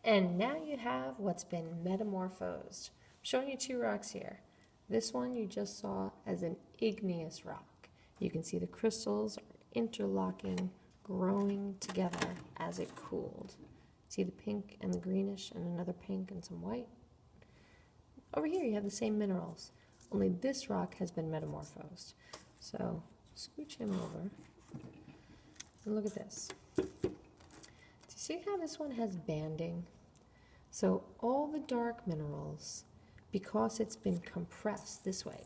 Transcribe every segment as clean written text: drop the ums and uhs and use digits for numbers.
And now you have what's been metamorphosed. I'm showing you two rocks here. This one you just saw as an igneous rock. You can see the crystals are interlocking, growing together as it cooled. See the pink and the greenish and another pink and some white? Over here you have the same minerals, only this rock has been metamorphosed. So scooch him over and look at this. Do you see how this one has banding? So all the dark minerals, because it's been compressed this way,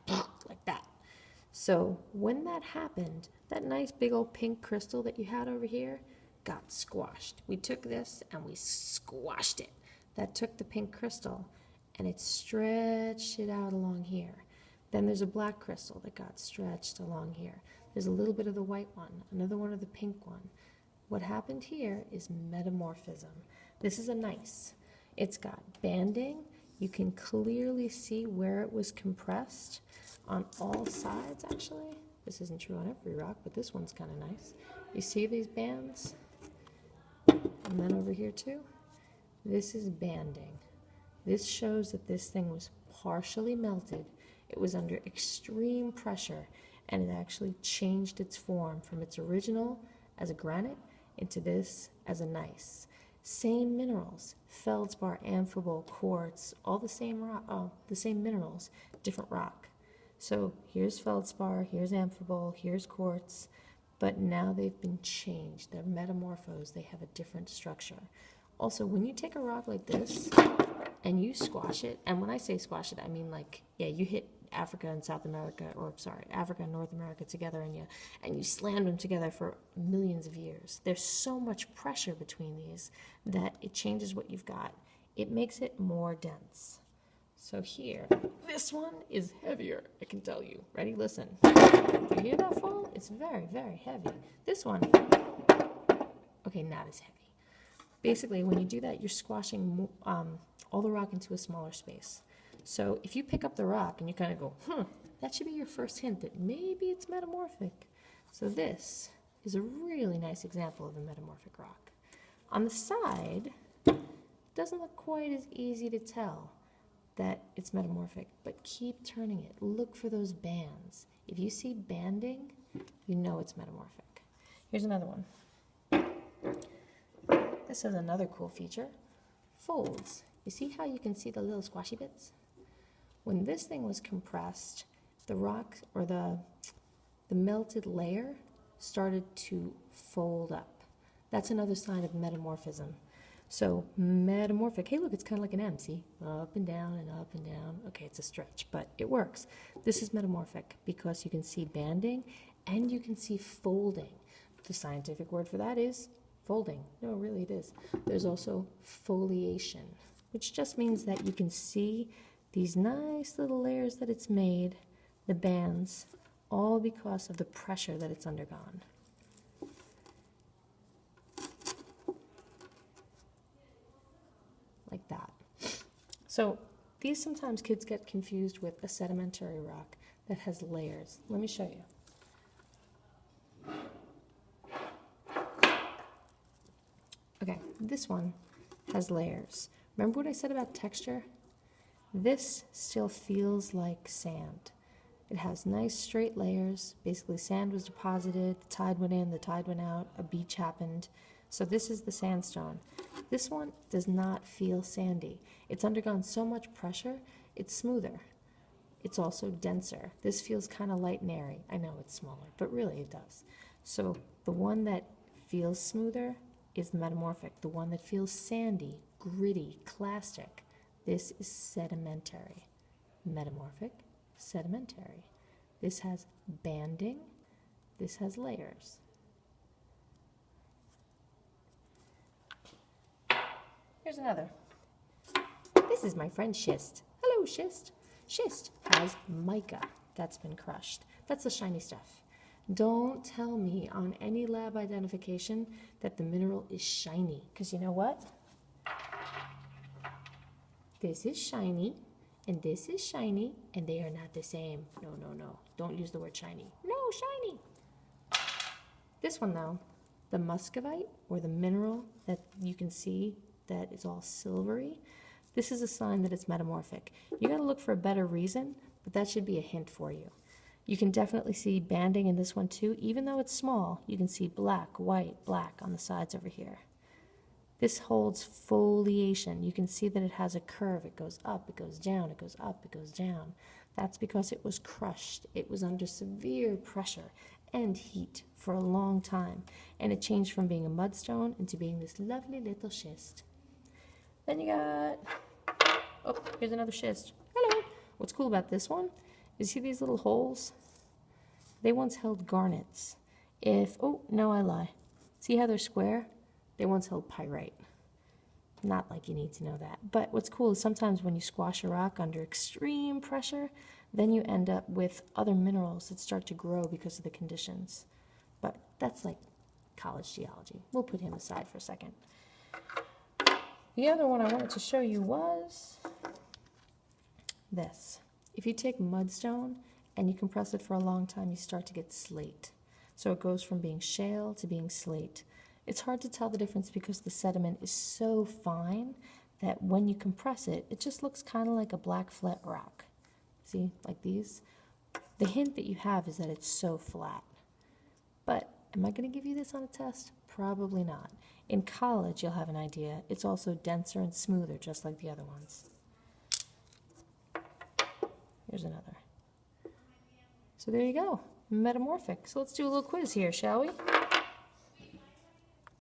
like that. So when that happened, that nice big old pink crystal that you had over here got squashed. We took this and we squashed it. That took the pink crystal and it stretched it out along here. Then there's a black crystal that got stretched along here. There's a little bit of the white one, another one of the pink one. What happened here is metamorphism. This is a gneiss. It's got banding. You can clearly see where it was compressed on all sides, actually. This isn't true on every rock, but this one's kind of nice. You see these bands? And then over here too. This is banding. This shows that this thing was partially melted. It was under extreme pressure, and it actually changed its form from its original as a granite into this as a gneiss. Same minerals, feldspar, amphibole, quartz, all the same rock, the same minerals, different rock. So here's feldspar, here's amphibole, here's quartz, but now they've been changed. They're metamorphosed. They have a different structure. Also, when you take a rock like this and you squash it, and when I say squash it, I mean like, yeah, you hit Africa and South America, or sorry, Africa and North America together, and you slammed them together for millions of years. There's so much pressure between these that it changes what you've got. It makes it more dense. So here, this one is heavier, I can tell you. Ready? Listen. Do you hear that fall? It's very, very heavy. This one, okay, not as heavy. Basically, when you do that, you're squashing all the rock into a smaller space. So if you pick up the rock and you kind of go, that should be your first hint that maybe it's metamorphic. So this is a really nice example of a metamorphic rock. On the side, it doesn't look quite as easy to tell that it's metamorphic, but keep turning it. Look for those bands. If you see banding, you know it's metamorphic. Here's another one. This is another cool feature. Folds. You see how you can see the little squashy bits? When this thing was compressed, the rock, or the melted layer, started to fold up. That's another sign of metamorphism. So metamorphic, hey look, it's kind of like an M, see? Up and down and up and down. Okay, it's a stretch, but it works. This is metamorphic because you can see banding and you can see folding. The scientific word for that is folding. No, really it is. There's also foliation, which just means that you can see these nice little layers that it's made, the bands, all because of the pressure that it's undergone. Like that. So these sometimes kids get confused with a sedimentary rock that has layers. Let me show you. Okay, this one has layers. Remember what I said about texture? This still feels like sand. It has nice straight layers. Basically, sand was deposited, the tide went in, the tide went out, a beach happened. So this is the sandstone. This one does not feel sandy. It's undergone so much pressure, it's smoother. It's also denser. This feels kind of light and airy. I know it's smaller, but really it does. So the one that feels smoother is metamorphic. The one that feels sandy, gritty, clastic, this is sedimentary. Metamorphic, sedimentary. This has banding, this has layers. Here's another. This is my friend schist. Hello, schist. Schist has mica that's been crushed. That's the shiny stuff. Don't tell me on any lab identification that the mineral is shiny, because you know what? This is shiny, and this is shiny, and they are not the same. No, no, no. Don't use the word shiny. No, shiny. This one, though, the muscovite, or the mineral that you can see that is all silvery, this is a sign that it's metamorphic. You gotta look for a better reason, but that should be a hint for you. You can definitely see banding in this one too. Even though it's small, you can see black, white, black on the sides over here. This holds foliation. You can see that it has a curve. It goes up, it goes down, it goes up, it goes down. That's because it was crushed. It was under severe pressure and heat for a long time, and it changed from being a mudstone into being this lovely little schist. Then you got, oh, here's another schist. Hello. What's cool about this one is, see these little holes? They once held garnets. Oh, no, I lie. See how they're square? They once held pyrite. Not like you need to know that. But what's cool is sometimes when you squash a rock under extreme pressure, then you end up with other minerals that start to grow because of the conditions. But that's like college geology. We'll put him aside for a second. The other one I wanted to show you was this. If you take mudstone and you compress it for a long time, you start to get slate. So it goes from being shale to being slate. It's hard to tell the difference because the sediment is so fine that when you compress it, it just looks kind of like a black flat rock. See, like these? The hint that you have is that it's so flat. But am I going to give you this on a test? Probably not. In college, you'll have an idea. It's also denser and smoother, just like the other ones. Here's another. So there you go, metamorphic. So let's do a little quiz here, shall we?